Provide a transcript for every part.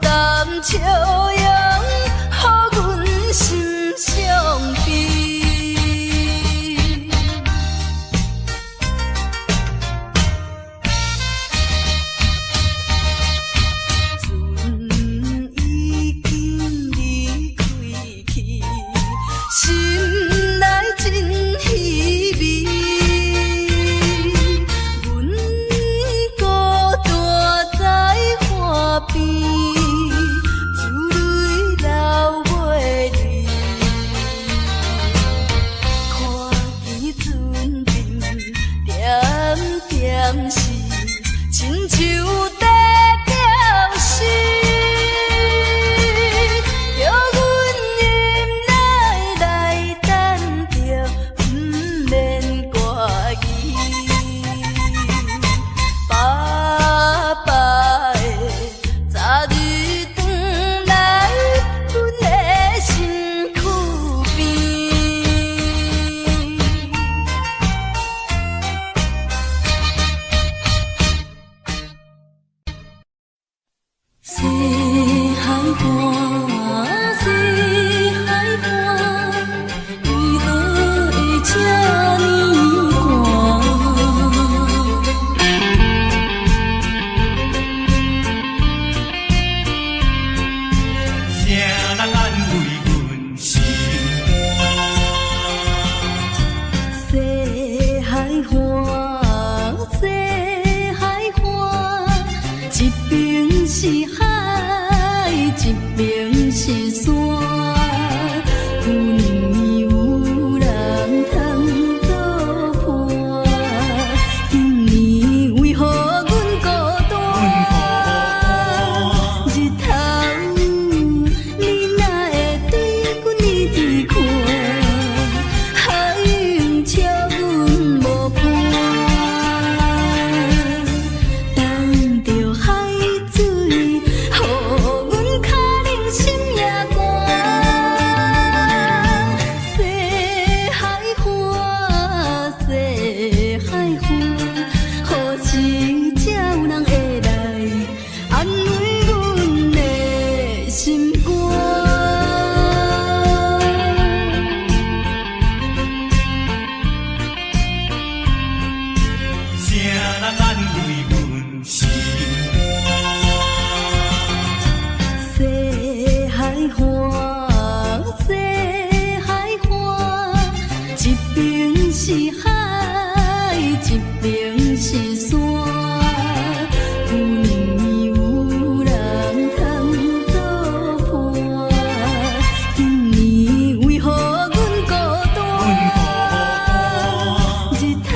淡笑容，予阮心伤悲。船已经离开去，心内真稀微。阮孤单在河边，珠泪流袂离。看见船阵点点是，亲像在飘逝。叫阮忍耐来等着，不免挂疑。爸爸的早日转来，阮的身躯边。西海岸，西海岸，为何会这呢寒？谁人安慰阮心肝？西海岸，西海岸，一边是海，一边是山。有年有人通作伴，今年为何阮孤单？日头你哪会对阮一直看？海涌笑阮无伴，等着海水，予阮脚冷心也寒。西海岸，西海岸，何时才有人会来安慰阮的心肝？谁人安慰阮心肝？西海岸，西海岸，一边是海，一边是山。有年有人通作伴，今年为何阮孤单？日头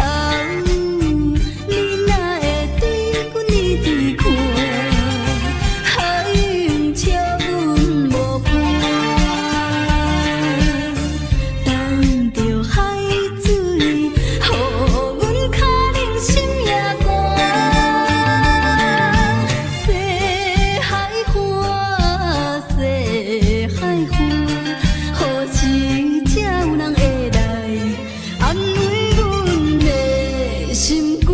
你哪会对阮一直看？海涌笑阮无伴，等着海水，予阮脚冷心也寒。西海岸，西海岸，何时才有人会来安慰阮的心肝？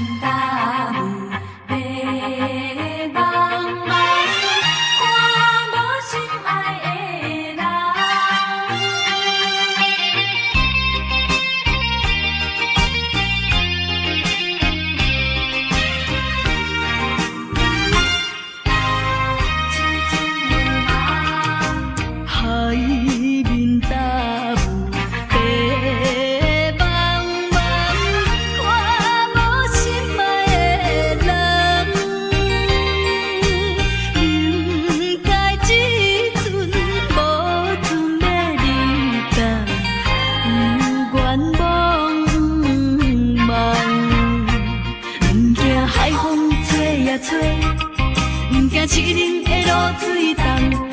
面大雾，白茫茫，看无心爱的人。海面大雾，白茫茫，看无心爱的人。应该这阵无船要离家，有愿望梦，毋惊海风吹呀吹。毋惊凄冷的露水重，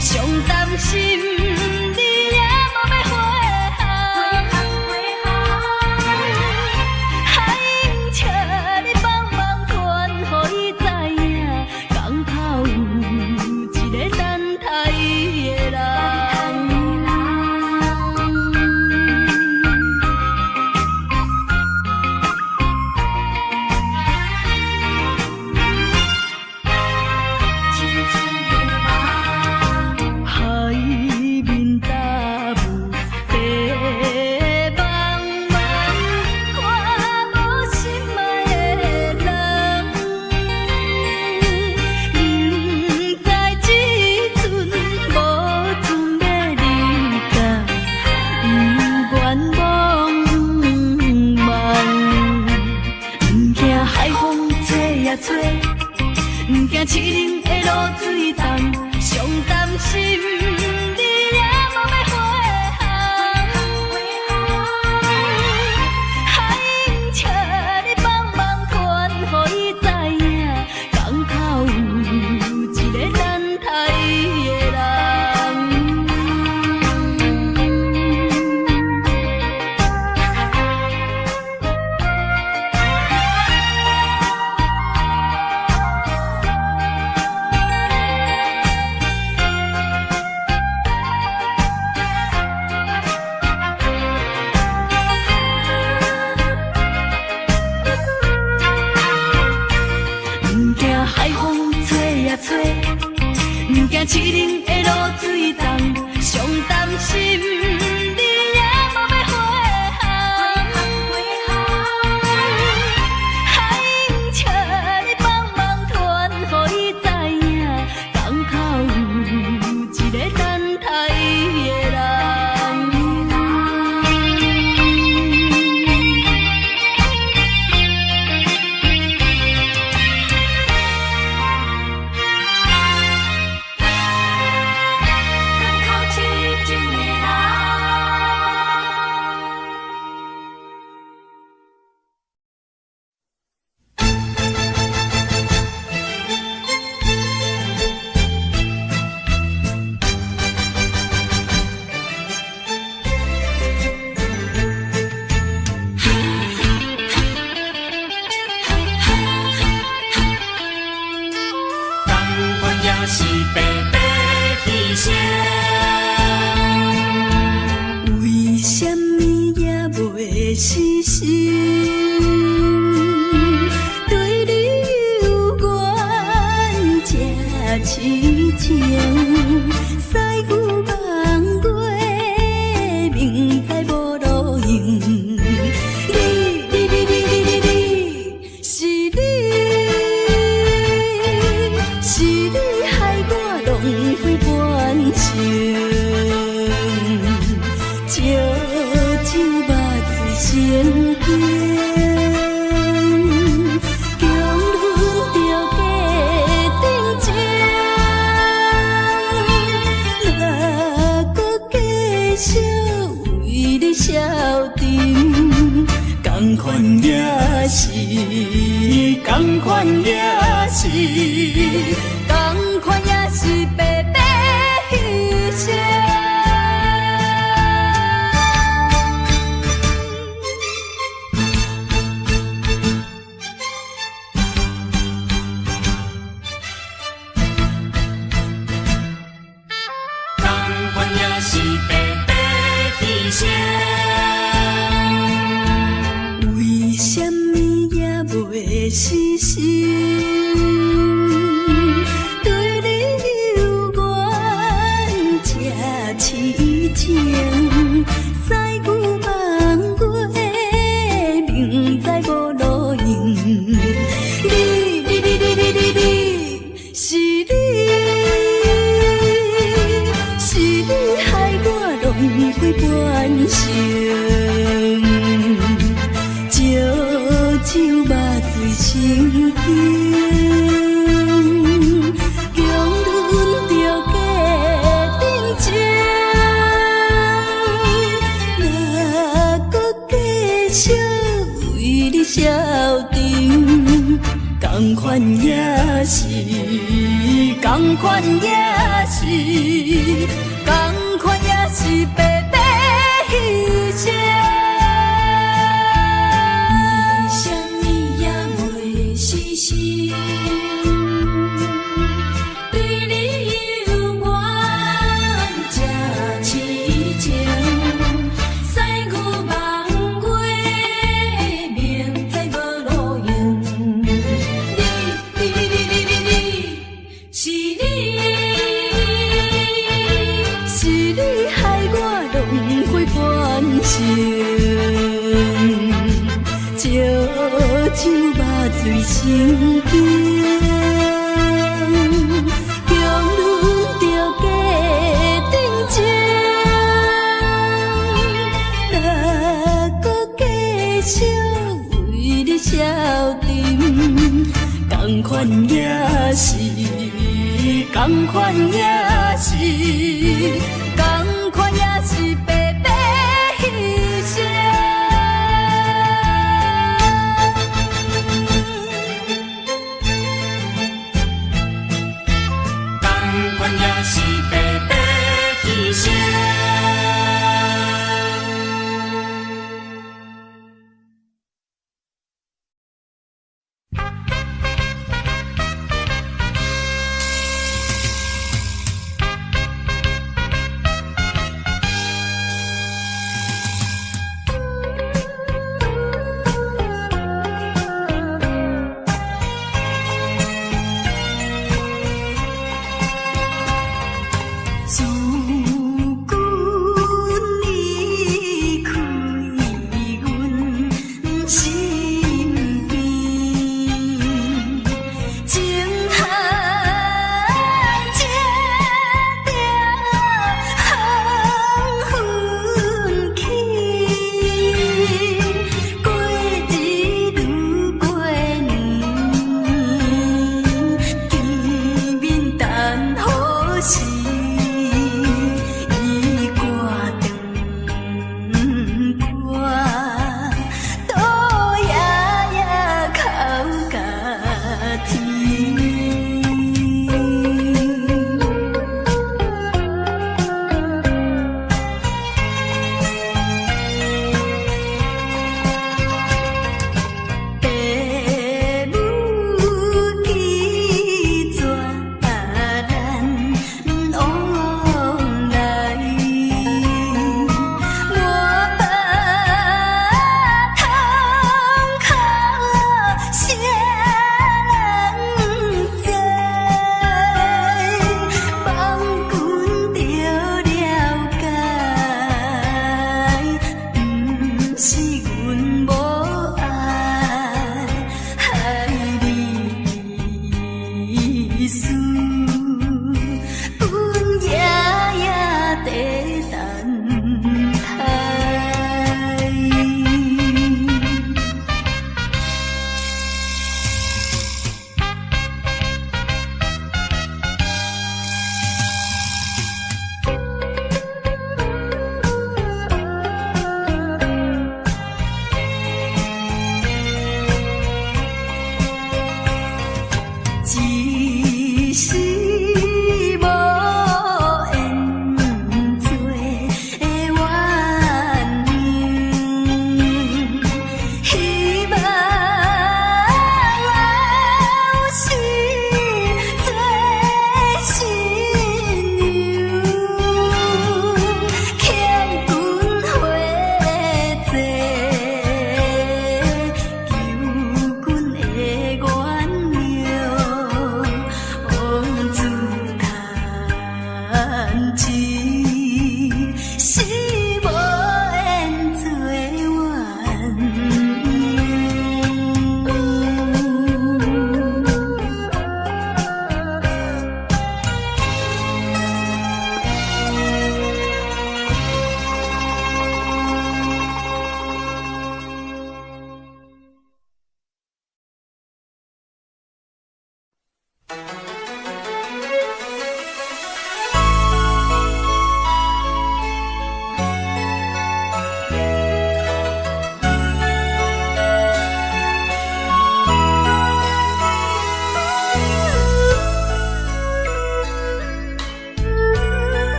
上担心你也无要回航。海鹰笑你帮忙传，予伊知影，港口有一个等待伊的人。海面大雾，白茫茫，看无心爱的人。应该这阵无船要离家，有愿望梦，毋惊海风吹呀吹。毋惊凄冷的露水重，上担心你也无要回航。海鹰笑你帮忙传，予伊知影，港口有一个等待伊的人。毋惊海风吹呀吹，毋惊凄冷的露水重，上担心你也无要回航。海鹰笑你帮忙传，予伊知影，港口有一个等待伊的人。港口痴情的人。江有款也是白白牺牲。为什么也袂死心？对你有缘这痴情，驶牛望过，明天无路用。是你，是你害我浪费半生。笑酒目睭成镜，强忍着假定情，哪搁继续为你消沉？同款也是，同款也是，同款也是白白牺牲。同款也是白白牺牲。为什么也袂续为你消沉，同款也是，同款也是，同款也是白白牺牲。为什么也袂死心？对你犹原这痴情，使我梦过明知无路用。是你害我浪费半生，笑像肉水成冰。消沉，同款也是，同款也是，同款也是白白牺牲。同款也是白白牺牲。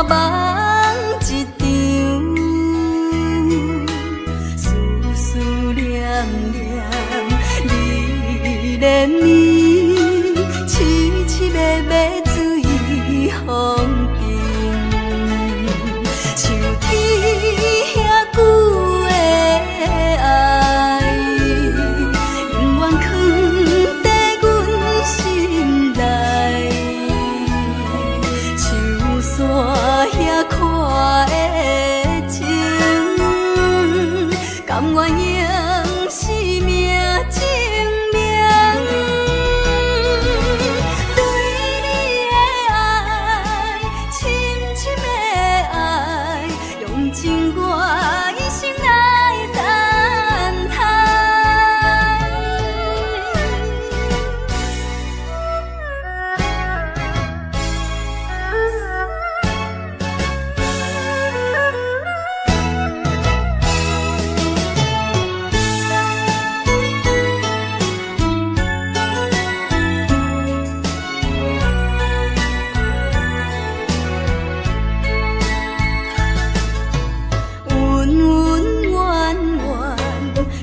梦一场，思思念念你连绵，凄凄密密水风景，像天遐久的爱，永远藏在阮心内，像山遐看的情，甘愿用生命证明。对你的爱，深深的爱，用尽我一生来等待。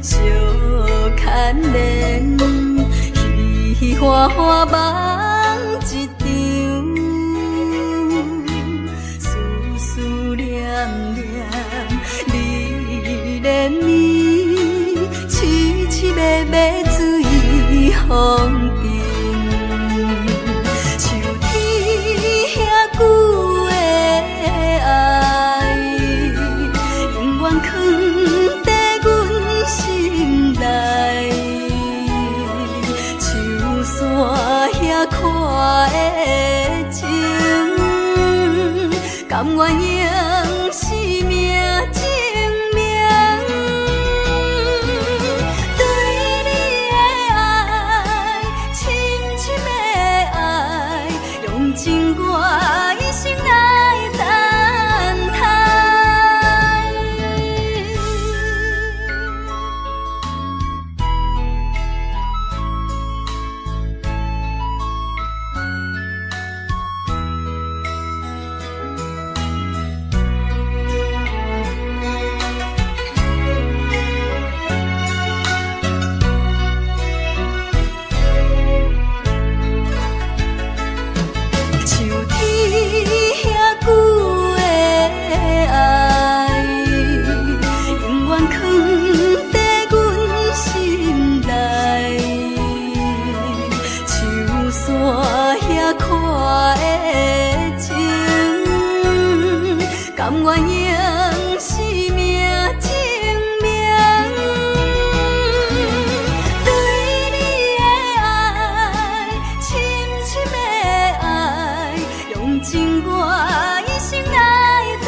相牵连，喜喜欢欢梦一场，思思念念你连绵，凄凄密密水风景，像天遐久的爱，永远藏在阮心内，像山遐看的情，甘愿用生命证明。对你的爱，深深的爱，用尽我一生来等待。像天遐久的爱，永远藏在阮心内，像山遐看的情，甘愿用生命证明。对你的爱，深深的爱，用尽我一生来等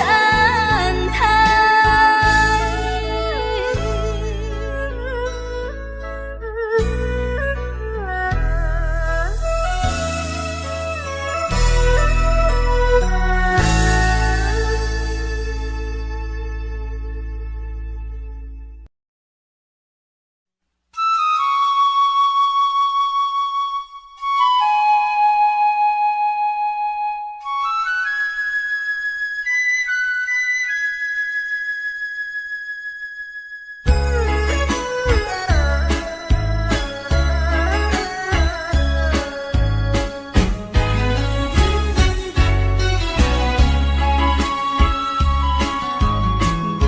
我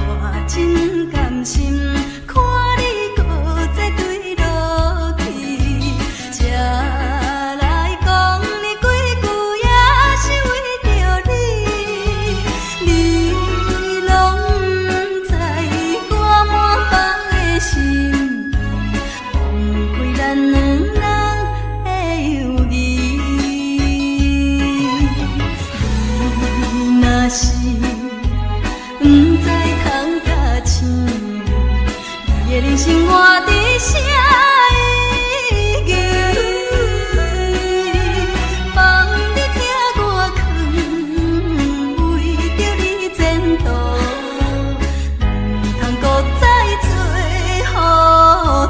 真甘心，看你搁再对落去，才来讲你几句，也是为着你。你拢不知我满腹的心意，忘开咱两人的友谊。你若是不知通甲醒，你的人生活伫啥意义？放你听我劝，为着你前途，不通搁再做糊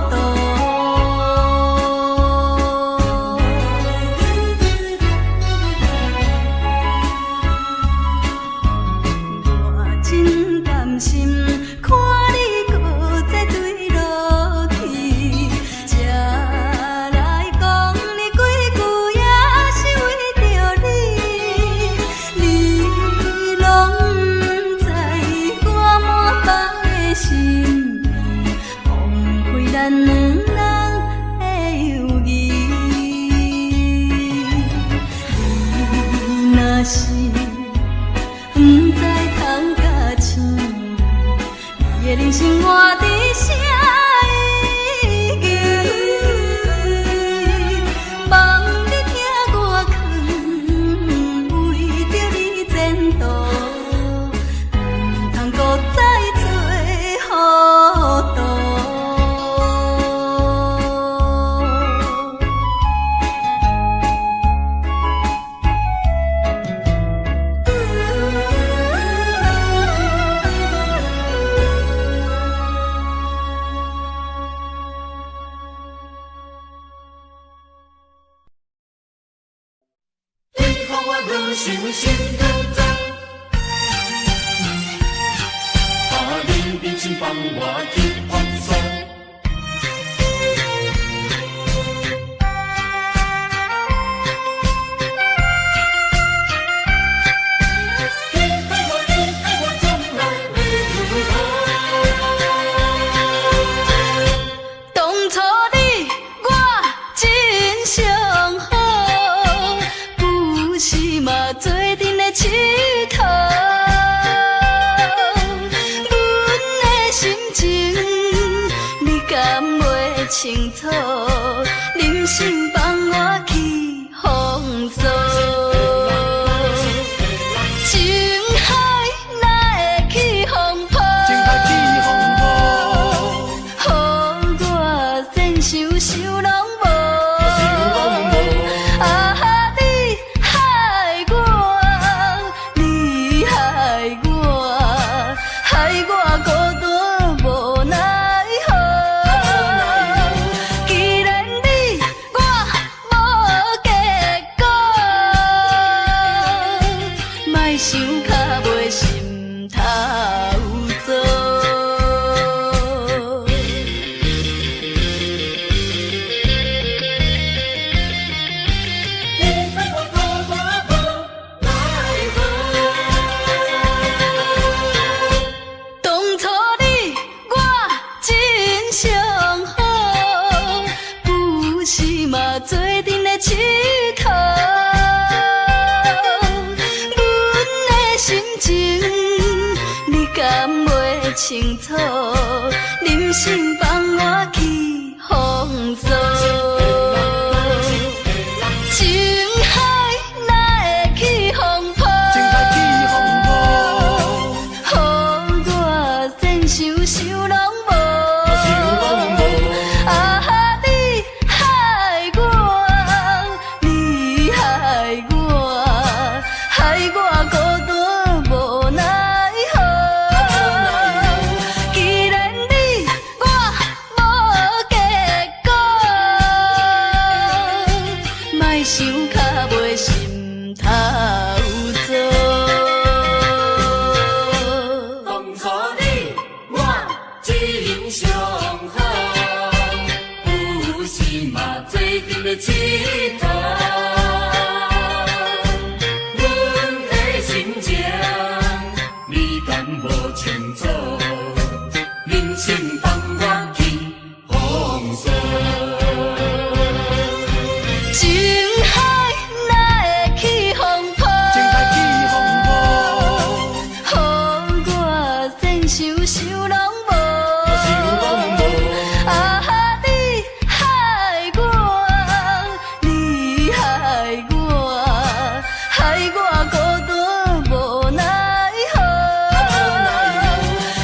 涂。的人生活伫啥意义？望你听我劝，为着你前途，唔通搁再做糊涂。人生心更重，你面前放我去放松。你爱我，从来没如何。当初你我真相好。是嘛，做阵的佚佗，阮的心情你敢袂清楚？忍心放我去风骚，情海哪会去风波？予我先想想拢无。想较袂心头糟，你爱我可我无奈何。当初你我真相好，不是嘛做阵的佚佗。心情你敢袂清楚？忍心放我去风骚，情海哪会去风波？予我先想想拢无。你害我，你害我，害我孤单。想较袂心头糟。当初你我真相好，有时嘛做阵的佚佗。阮的心情你敢无清楚？忍心放我去风骚。情海哪会去风波？予我先想想拢无。你害我，你害我，害我孤单无奈何。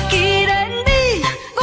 既然你我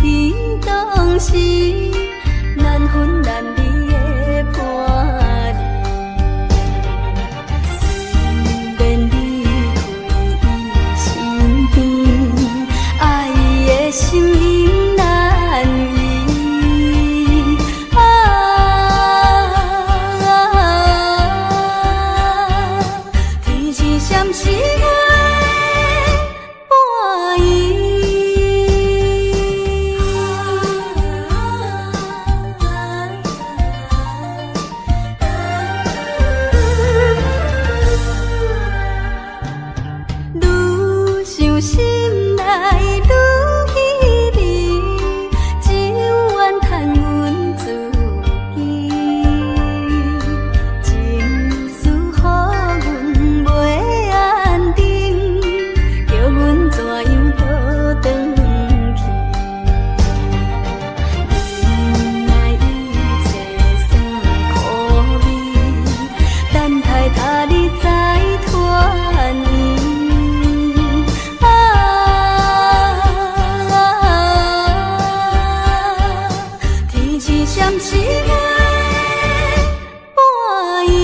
天当时，难分难离的伴侣。虽然离开伊身边，爱伊的心因难移。天是闪时我的伴侣。愈想心内愈稀微，只愿叹阮自己，情绪予阮袂安定，叫阮怎样倒转去？原来一切算可美，等待他日再团圆。天是闪时我的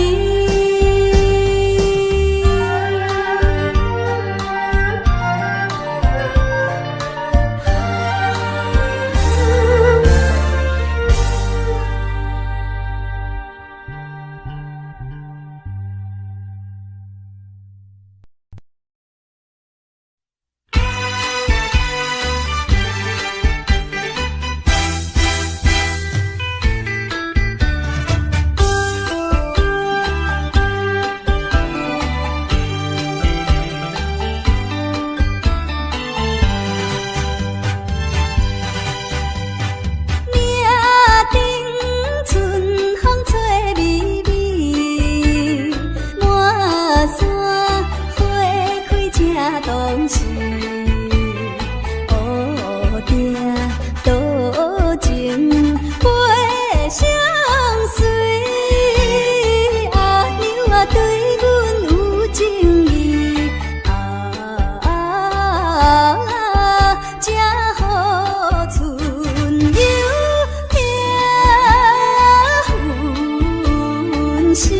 伴当时，乌定多情会相随，阿娘啊对阮有情义，才好春又听阮心。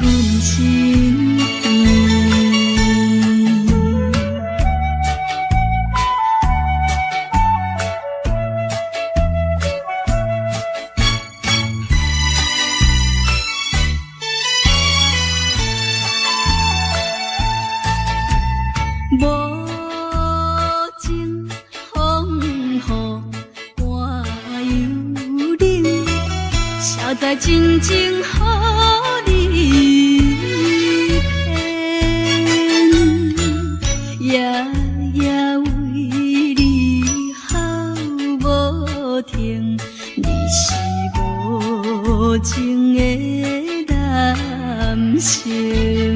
阮心无情风雨寒又冷，谁知真情予你骗？夜夜为你哭无停，你是无情的男性。